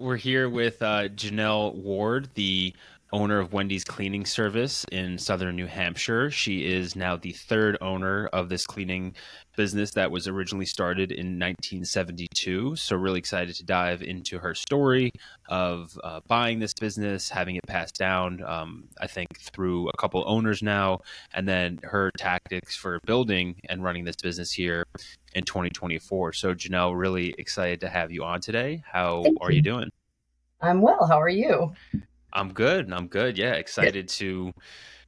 We're here with Janelle Ward, the owner of Wendy's Cleaning Service in southern New Hampshire. She is now the third owner of this cleaning business that was originally started in 1972. So, really excited to dive into her story of buying this business, having it passed down, I think, through a couple owners now, and then her tactics for building and running this business here in 2024. So, Janelle, really excited to have you on today. How Thank are you you. doing? I'm well. How are you? I'm good. I'm good. Yeah, Good. excited to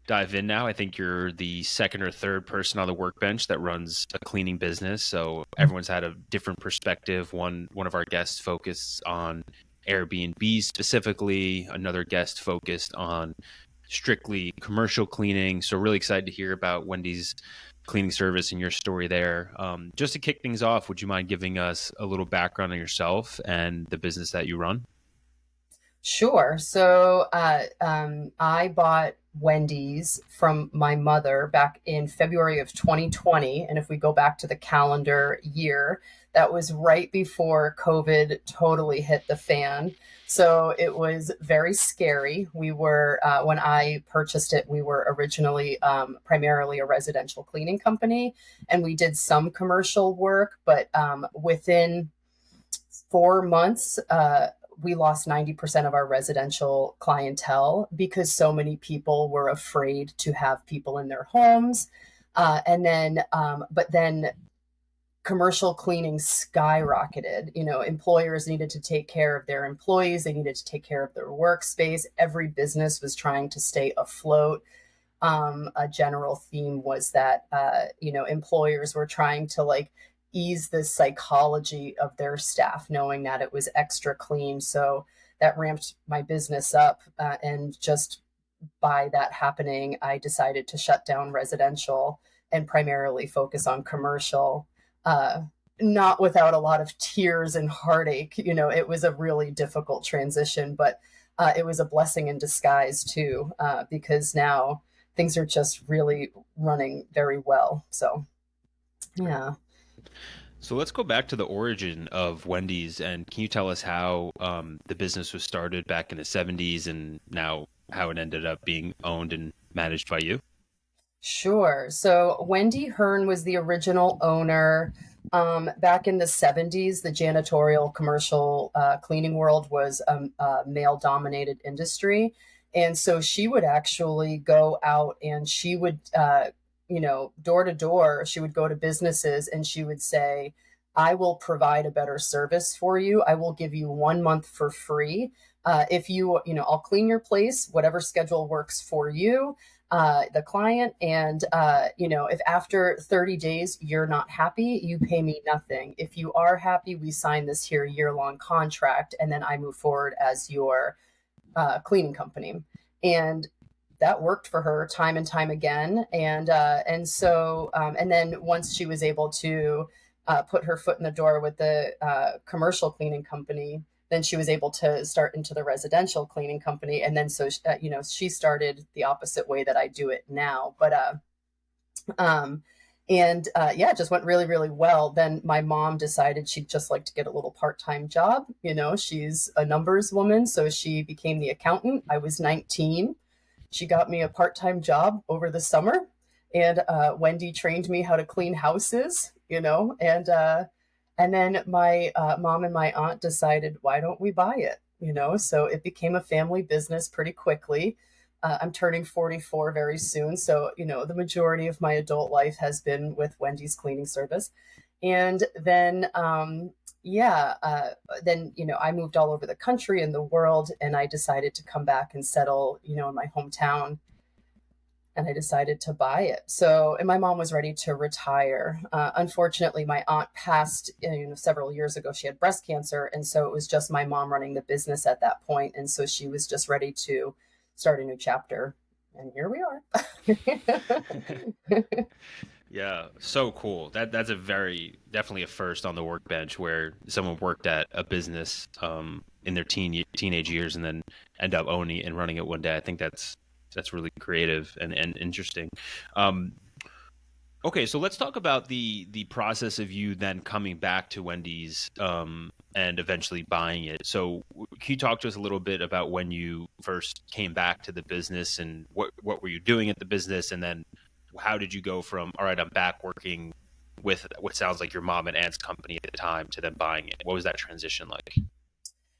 dive in now. I think you're the second or third person on the workbench that runs a cleaning business. So everyone's had a different perspective. One of our guests focused on Airbnb specifically, another guest focused on strictly commercial cleaning. So really excited to hear about Wendy's cleaning service and your story there. Just to kick things off, would you mind giving us a little background on yourself and the business that you run? Sure. I bought Wendy's from my mother back in February of 2020. And if we go back to the calendar year, that was right before COVID totally hit the fan. So it was very scary. When I purchased it, we were originally primarily a residential cleaning company, and we did some commercial work, but within 4 months, we lost 90% of our residential clientele because so many people were afraid to have people in their homes. But then commercial cleaning skyrocketed. Employers needed to take care of their employees, they needed to take care of their workspace. Every business was trying to stay afloat. A general theme was that employers were trying to ease the psychology of their staff, knowing that it was extra clean. So that ramped my business up, and just by that happening, I decided to shut down residential and primarily focus on commercial. Uh, Not without a lot of tears and heartache. It was a really difficult transition, but it was a blessing in disguise too, because now things are just really running very well. So, yeah. So let's go back to the origin of Wendy's, and can you tell us how the business was started back in the 70s and now how it ended up being owned and managed by you? Sure. So Wendy Hearn was the original owner. Back in the 70s, the janitorial commercial cleaning world was a male dominated industry. And so she would actually go out and she would, door to door, she would go to businesses and she would say, I will provide a better service for you. I will give you 1 month for free. If I'll clean your place, whatever schedule works for you, the client. And, if after 30 days you're not happy, you pay me nothing. If you are happy, we sign this here year-long contract, and then I move forward as your cleaning company. And that worked for her time and time again. And then once she was able to put her foot in the door with the commercial cleaning company, then she was able to start into the residential cleaning company. And then she started the opposite way that I do it now. Um, yeah, it just went really, really well. Then my mom decided she'd just like to get a little part-time job. She's a numbers woman, so she became the accountant. I was 19. She got me a part-time job over the summer, and Wendy trained me how to clean houses. And then my mom and my aunt decided, why don't we buy it? So it became a family business pretty quickly. I'm turning 44 very soon. So, the majority of my adult life has been with Wendy's cleaning service. And then, yeah, I moved all over the country and the world, and I decided to come back and settle, in my hometown. And I decided to buy it. So, and my mom was ready to retire. Unfortunately, my aunt passed, several years ago. She had breast cancer, and so it was just my mom running the business at that point. And so she was just ready to start a new chapter. And here we are. Yeah, so cool. That's a very definitely a first on the workbench where someone worked at a business in their teenage years and then end up owning it and running it one day. I think that's really creative and interesting. Um, Okay, so let's talk about the process of you then coming back to Wendy's and eventually buying it. So, can you talk to us a little bit about when you first came back to the business and what were you doing at the business, and then how did you go from all right, I'm back working with what sounds like your mom and aunt's company at the time to then buying it? What was that transition like?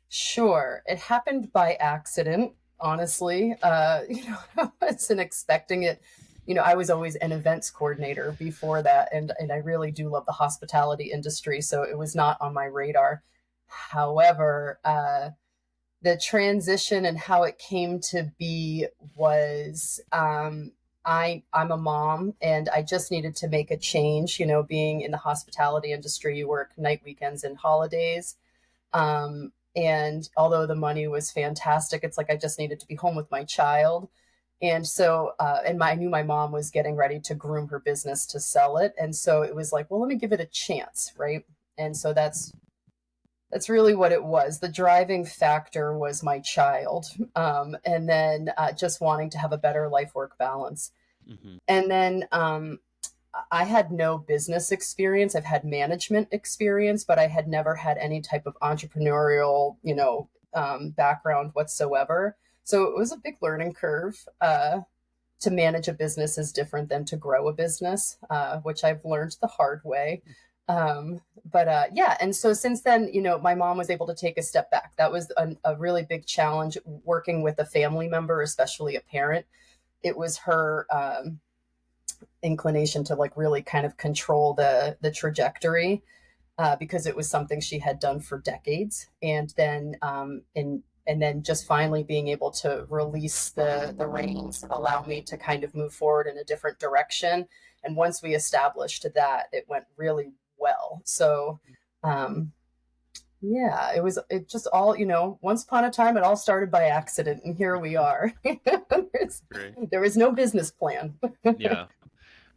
Sure. It happened by accident, honestly. I wasn't expecting it. I was always an events coordinator before that, and I really do love the hospitality industry, so it was not on my radar. However, the transition and how it came to be was I'm a mom and I just needed to make a change. Being in the hospitality industry, you work night, weekends, and holidays. And although the money was fantastic, it's like I just needed to be home with my child. And so, I knew my mom was getting ready to groom her business to sell it. And so it was like, well, let me give it a chance. Right. And so that's really what it was. The driving factor was my child. And then just wanting to have a better life work balance. Hmm. And then I had no business experience. I've had management experience, but I had never had any type of entrepreneurial, background whatsoever. So it was a big learning curve. To manage a business is different than to grow a business, which I've learned the hard way. But yeah, and so since then, my mom was able to take a step back. That was a really big challenge working with a family member, especially a parent. It was her inclination to like really kind of control the trajectory, because it was something she had done for decades, and then just finally being able to release the reins allow me to kind of move forward in a different direction. And once we established that, it went really well. So um, yeah, it just all, once upon a time it all started by accident, and here we are. Great. There was no business plan. Yeah.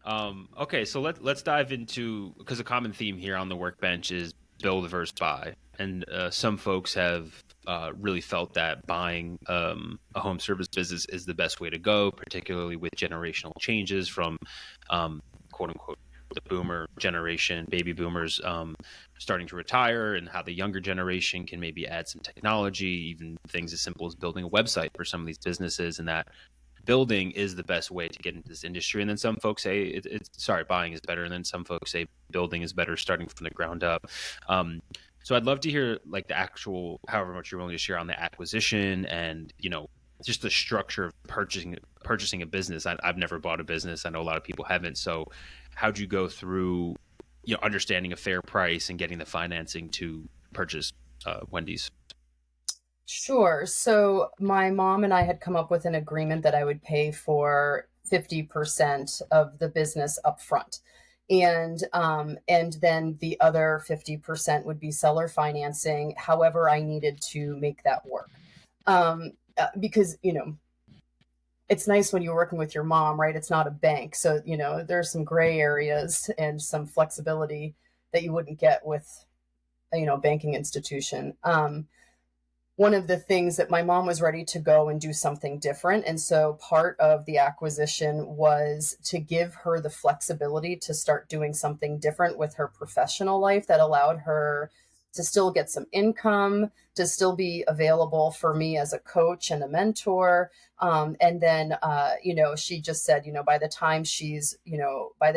Okay, so let's dive into because a common theme here on the workbench is build versus buy, and some folks have really felt that buying a home service business is the best way to go, particularly with generational changes from quote unquote the boomer generation, baby boomers starting to retire, and how the younger generation can maybe add some technology, even things as simple as building a website for some of these businesses, and that building is the best way to get into this industry. And then some folks say it's sorry, buying is better. And then some folks say building is better, starting from the ground up. So I'd love to hear like the actual, however much you're willing to share on the acquisition and, just the structure of purchasing a business. I've never bought a business. I know a lot of people haven't. So how'd you go through, understanding a fair price and getting the financing to purchase Wendy's? Sure. So my mom and I had come up with an agreement that I would pay for 50% of the business up front. And then the other 50% would be seller financing, however I needed to make that work. Because, it's nice when you're working with your mom, right? It's not a bank. So, there's some gray areas and some flexibility that you wouldn't get with, banking institution. One of the things that my mom was ready to go and do something different. And so part of the acquisition was to give her the flexibility to start doing something different with her professional life that allowed her to still get some income, to still be available for me as a coach and a mentor. And then, she just said, by the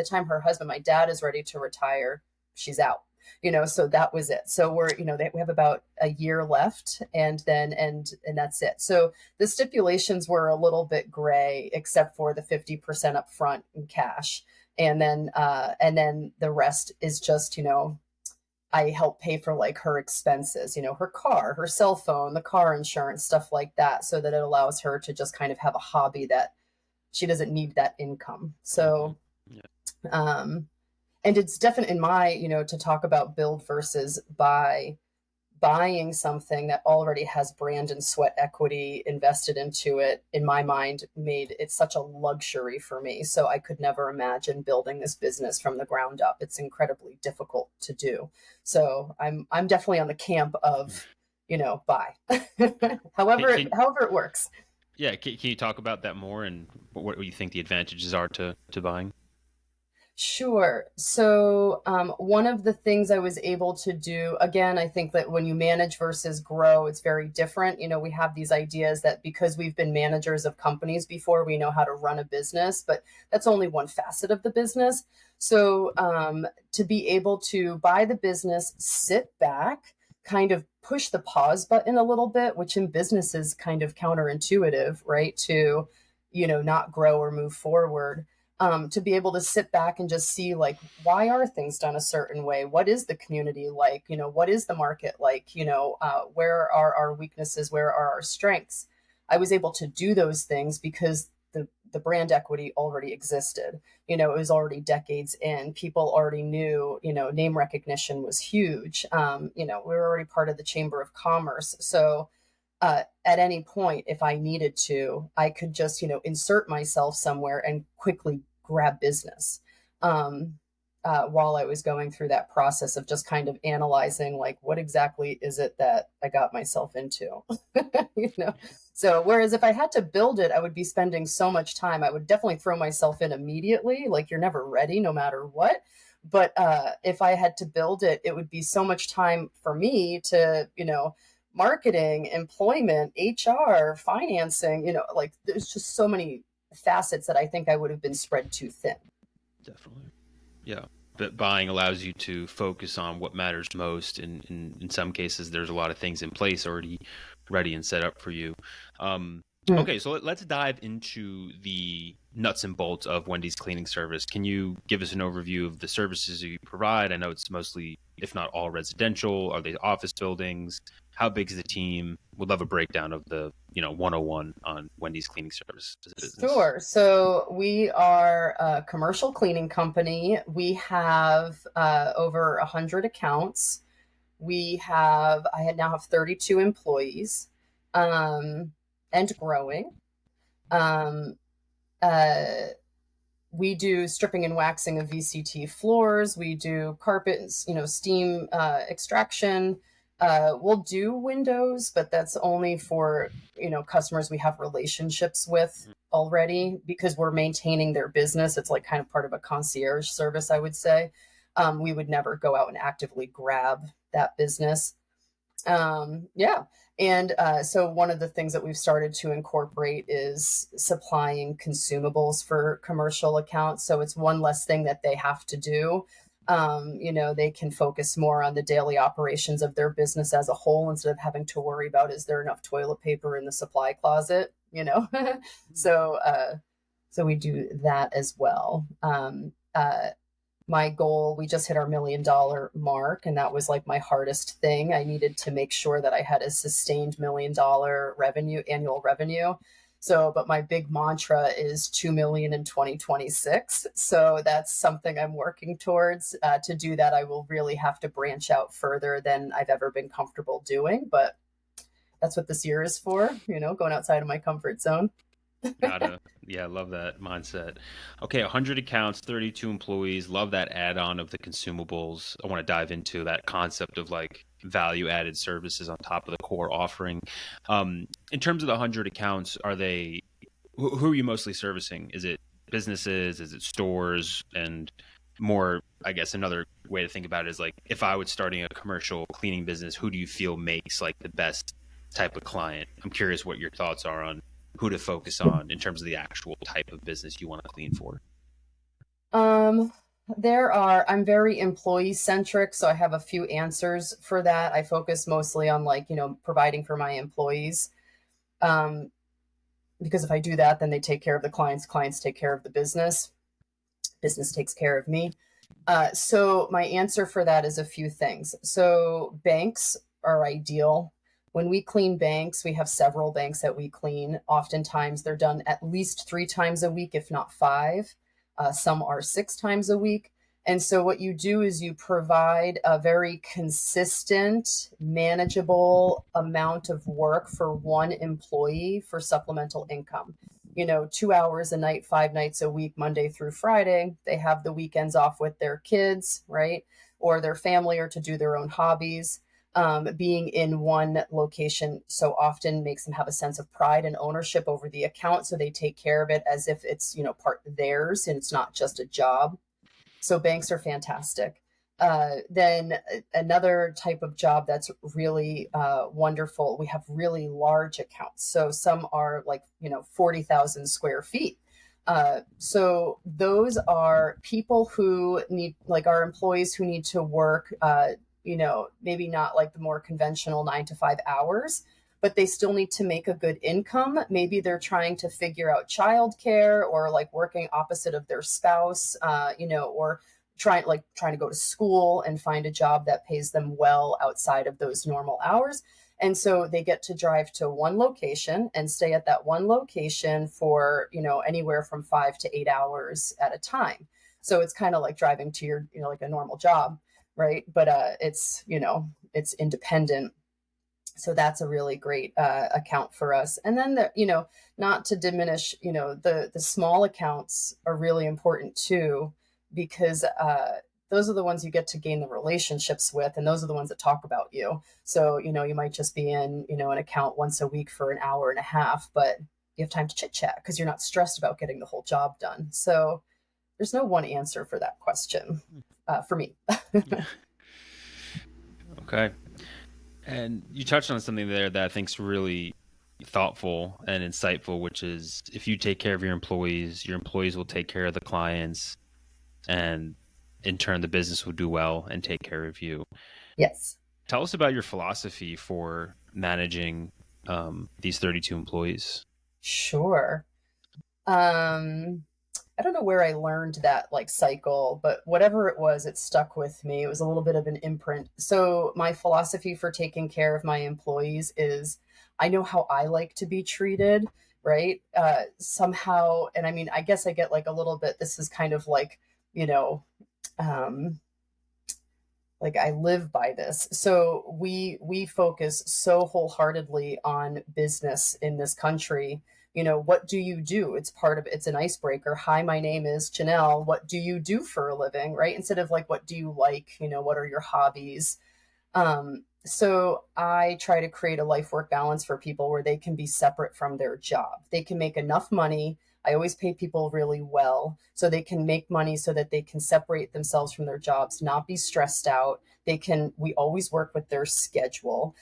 time her husband, my dad, is ready to retire, she's out. So that was it. So we have about a year left, and that's it. So the stipulations were a little bit gray, except for the 50% up front in cash. And then the rest is just, I help pay for like her expenses, her car, her cell phone, the car insurance, stuff like that, so that it allows her to just kind of have a hobby that she doesn't need that income. Mm-hmm. So, Yeah. um, and it's definite in my, to talk about build versus buy. Buying something that already has brand and sweat equity invested into it, in my mind, made it such a luxury for me. So I could never imagine building this business from the ground up. It's incredibly difficult to do. So I'm definitely on the camp of, buy. Can, however can however it works. Yeah, can you talk about that more and what you think the advantages are to buying? Sure. So, one of the things I was able to do, again, I think that when you manage versus grow, it's very different. We have these ideas that because we've been managers of companies before, we know how to run a business, but that's only one facet of the business. So, to be able to buy the business, sit back, kind of push the pause button a little bit, which in business is kind of counterintuitive, right? To, not grow or move forward, to be able to sit back and just see, like, why are things done a certain way? What is the community like? What is the market like? Where are our weaknesses? Where are our strengths? I was able to do those things because the brand equity already existed. It was already decades in. People already knew. Name recognition was huge. We were already part of the Chamber of Commerce, so at any point, if I needed to, I could just, insert myself somewhere and quickly grab business. Um, while I was going through that process of just kind of analyzing, like, what exactly is it that I got myself into? you know? So, whereas if I had to build it, I would be spending so much time. I would definitely throw myself in immediately. Like, you're never ready, no matter what. But if I had to build it, it would be so much time for me to, marketing, employment, HR, financing, like there's just so many facets that I think I would have been spread too thin. Definitely. Yeah. But buying allows you to focus on what matters most. And in some cases, there's a lot of things in place already ready and set up for you. Hmm. Okay, so let's dive into the nuts and bolts of Wendy's cleaning service. Can you give us an overview of the services you provide? I know it's mostly, if not all, residential. Are they office buildings? How big is the team? Would love a breakdown of the 101 on Wendy's cleaning service as a business. Sure. So we are a commercial cleaning company. We have over 100 accounts. I now have 32 employees, um, and growing. Um, uh, we do stripping and waxing of VCT floors. We do carpet, steam extraction. We'll do windows, but that's only for customers we have relationships with already because we're maintaining their business. It's like kind of part of a concierge service, I would say. We would never go out and actively grab that business. Yeah. And so one of the things that we've started to incorporate is supplying consumables for commercial accounts. So it's one less thing that they have to do. They can focus more on the daily operations of their business as a whole instead of having to worry about, is there enough toilet paper in the supply closet? So we do that as well. My goal, we just hit our $1 million mark, and that was like my hardest thing. I needed to make sure that I had a sustained $1 million annual revenue. So, but my big mantra is 2 million in 2026. So that's something I'm working towards. To do that, I will really have to branch out further than I've ever been comfortable doing. But that's what this year is for, going outside of my comfort zone. Gotta, yeah, love that mindset. Okay, 100 accounts, 32 employees. Love that add-on of the consumables. I want to dive into that concept of like value-added services on top of the core offering. In terms of the 100 accounts, are they who are you mostly servicing? Is it businesses? Is it stores? And more, I guess another way to think about it is like if I was starting a commercial cleaning business, who do you feel makes like the best type of client? I'm curious what your thoughts are on who to focus on in terms of the actual type of business you want to clean for. Um, I'm very employee centric, so I have a few answers for that. I focus mostly on, like, providing for my employees. Um, because if I do that, then they take care of the clients take care of the business takes care of me. So my answer for that is a few things. So banks are ideal. When we clean banks, we have several banks that we clean. Oftentimes they're done at least 3 times a week, if not five. Some are 6 times a week. And so what you do is you provide a very consistent, manageable amount of work for one employee for supplemental income. 2 hours a night, 5 nights a week, Monday through Friday. They have the weekends off with their kids, right? Or their family, or to do their own hobbies. Being in one location so often makes them have a sense of pride and ownership over the account. So they take care of it as if it's, part theirs and it's not just a job. So banks are fantastic. Then another type of job that's really wonderful. We have really large accounts. So some are like 40,000 square feet. So those are people who need, like our employees who need to work, maybe not like the more conventional 9 to 5 hours, but they still need to make a good income. Maybe they're trying to figure out childcare or like working opposite of their spouse, or trying to go to school and find a job that pays them well outside of those normal hours. And so they get to drive to one location and stay at that one location for, anywhere from 5 to 8 hours at a time. So it's kind of like driving to your, like a normal job, right? But it's independent. So that's a really great account for us. And then not to diminish, the small accounts are really important too, because those are the ones you get to gain the relationships with, and those are the ones that talk about you. So you might just be in an account once a week for an hour and a half, but you have time to chit chat because you're not stressed about getting the whole job done. So there's no one answer for that question for me. Okay. And you touched on something there that I think is really thoughtful and insightful, which is if you take care of your employees will take care of the clients, and in turn, the business will do well and take care of you. Yes. Tell us about your philosophy for managing these 32 employees. Sure. I don't know where I learned that like cycle, but whatever it was, it stuck with me. It was a little bit of an imprint. So my philosophy for taking care of my employees is I know how I like to be treated, right? Somehow, and I mean, I guess I get like a little bit, this is kind of you know, um, like I live by this. So we focus so wholeheartedly on business in this country. What do you do? It's an icebreaker. Hi, my name is Janelle. What do you do for a living? Right? Instead of like, what do you like? What are your hobbies? So I try to create a life work balance for people where they can be separate from their job. They can make enough money. I always pay people really well so they can make money so that they can separate themselves from their jobs, not be stressed out. We always work with their schedule,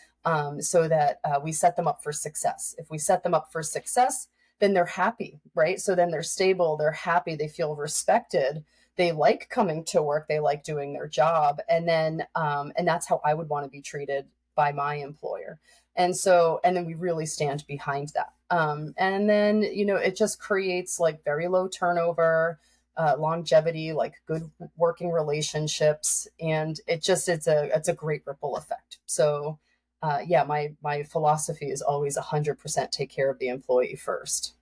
so that we set them up for success. If we set them up for success, then they're happy, right? So then they're stable, they're happy, they feel respected, they like coming to work, they like doing their job, and that's how I would want to be treated by my employer. And then we really stand behind that. And then it just creates like very low turnover, longevity, like good working relationships, and it's a great ripple effect. So yeah, my philosophy is always 100% take care of the employee first,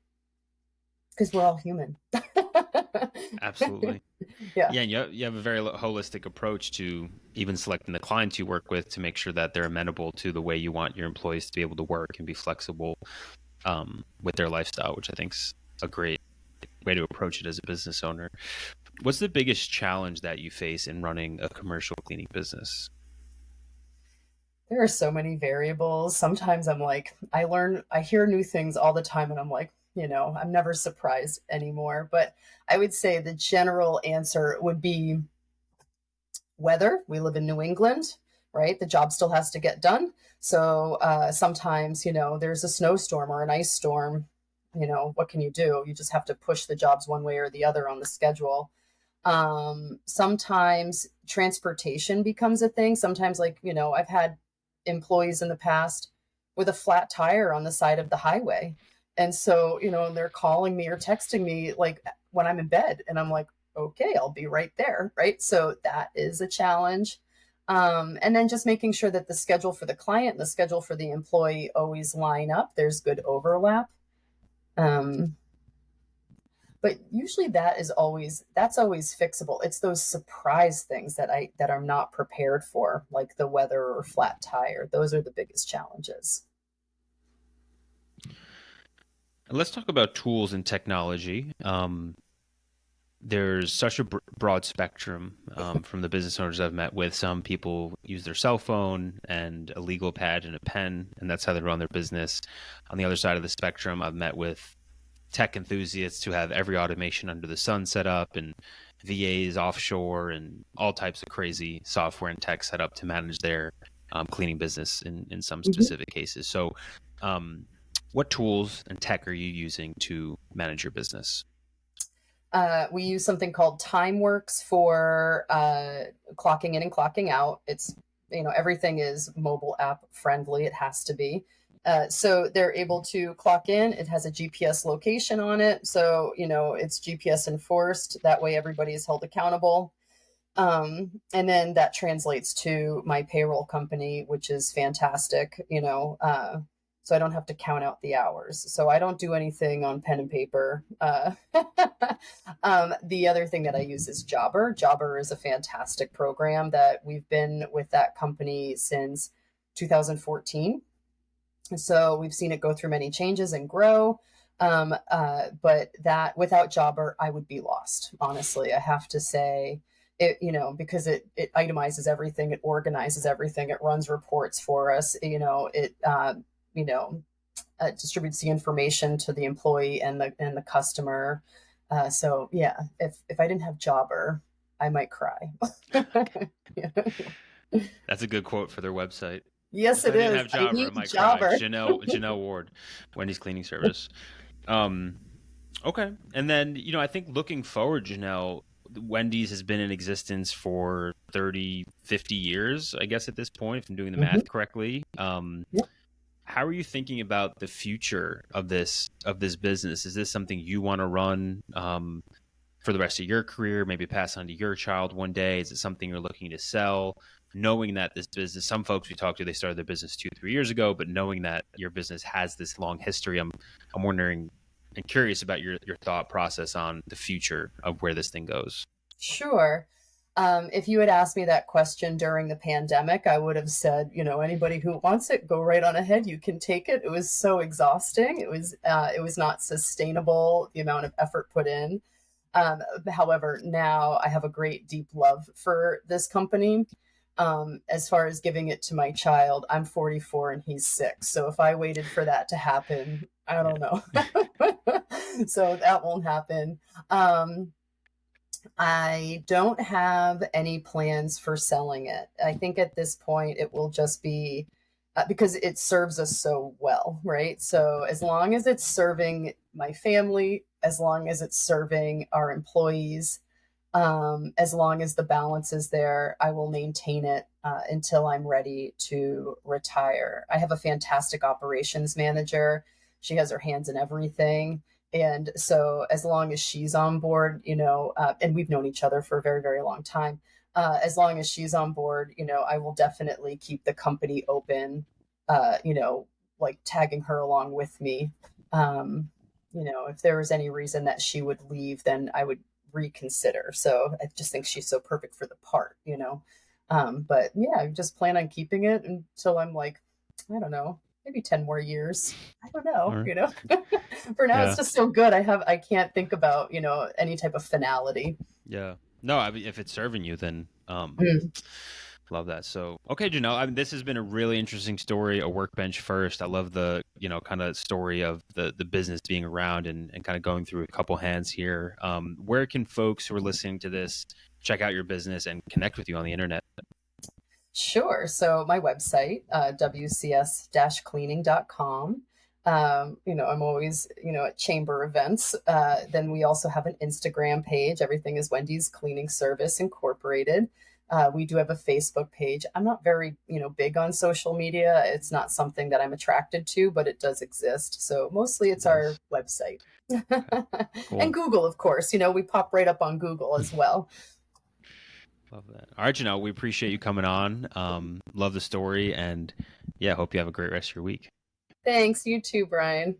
because we're all human. Absolutely. Yeah. Yeah, and you have a very holistic approach to even selecting the clients you work with to make sure that they're amenable to the way you want your employees to be able to work and be flexible with their lifestyle, which I think's a great way to approach it as a business owner. What's the biggest challenge that you face in running a commercial cleaning business? There are so many variables. Sometimes I hear new things all the time, and I'm like, I'm never surprised anymore. But I would say the general answer would be weather. We live in New England, right? The job still has to get done. So sometimes, there's a snowstorm or an ice storm. What can you do? You just have to push the jobs one way or the other on the schedule. Sometimes transportation becomes a thing. Sometimes, like, I've had employees in the past with a flat tire on the side of the highway. And so, they're calling me or texting me like when I'm in bed, and I'm like, okay, I'll be right there. Right. So that is a challenge. And then just making sure that the schedule for the client and the schedule for the employee always line up. There's good overlap. Um, but usually that's always fixable. It's those surprise things that I'm not prepared for, like the weather or flat tire. Those are the biggest challenges. And let's talk about tools and technology. There's such a broad spectrum from the business owners I've met with. Some people use their cell phone and a legal pad and a pen, and that's how they run their business. On the other side of the spectrum, I've met with tech enthusiasts who have every automation under the sun set up and VAs offshore and all types of crazy software and tech set up to manage their cleaning business in some Mhm. specific cases. So, um, what tools and tech are you using to manage your business? We use something called TimeWorks for clocking in and clocking out. It's, everything is mobile app friendly. It has to be. So they're able to clock in. It has a GPS location on it. So, it's GPS enforced. That way everybody is held accountable. And then that translates to my payroll company, which is fantastic, so I don't have to count out the hours. So I don't do anything on pen and paper. The other thing that I use is Jobber. Jobber is a fantastic program that we've been with that company since 2014. So we've seen it go through many changes and grow. But that without Jobber, I would be lost. Honestly, I have to say it, because it itemizes everything, it organizes everything, it runs reports for us. You know, distributes the information to the employee and the customer. So yeah, if I didn't have Jobber, I might cry. Yeah. That's a good quote for their website. Yes, If it I didn't is. have I Jobber, I need might cry. Jobber. Janelle Ward, Wendy's cleaning service. Um, okay. And then, I think looking forward, Janelle, Wendy's has been in existence for 30, 50 years, I guess, at this point, if I'm doing the Mhm. math correctly. How are you thinking about the future of this business? Is this something you want to run for the rest of your career, maybe pass on to your child one day? Is it something you're looking to sell? Knowing that this business, some folks we talked to, they started their business 2, 3 years ago, but knowing that your business has this long history, I'm wondering and curious about your thought process on the future of where this thing goes. Sure. If you had asked me that question during the pandemic, I would have said, anybody who wants it, go right on ahead. You can take it. It was so exhausting. It was not sustainable, the amount of effort put in. However, now I have a great deep love for this company. As far as giving it to my child, I'm 44 and he's 6. So if I waited for that to happen, I don't know. So that won't happen. I don't have any plans for selling it. I think at this point it will just be because it serves us so well, right? So as long as it's serving my family, as long as it's serving our employees, as long as the balance is there, I will maintain it until I'm ready to retire. I have a fantastic operations manager. She has her hands in everything. And so, as long as she's on board, and we've known each other for a very, very long time, as long as she's on board, I will definitely keep the company open, like tagging her along with me. If there was any reason that she would leave, then I would reconsider. So I just think she's so perfect for the part. But yeah, I just plan on keeping it until I'm like, I don't know, maybe 10 more years. I don't All right. know. For now it's Yeah. just so good. I can't think about, any type of finality. Yeah. No, I mean, if it's serving you, then Mm. love that. So, okay, Janelle, I mean, this has been a really interesting story, a workbench first. I love the, kind of story of the business being around and kind of going through a couple hands here. Where can folks who are listening to this check out your business and connect with you on the internet? Sure. So my website, wcs-cleaning.com. I'm always, at chamber events. Then we also have an Instagram page. Everything is Wendy's Cleaning Service Incorporated. We do have a Facebook page. I'm not very, big on social media. It's not something that I'm attracted to, but it does exist. So mostly it's our Nice. website. Okay. And Cool. Google, of course, we pop right up on Google as well. Love that. All right, Janelle, we appreciate you coming on. Love the story, and yeah, hope you have a great rest of your week. Thanks. You too, Brian.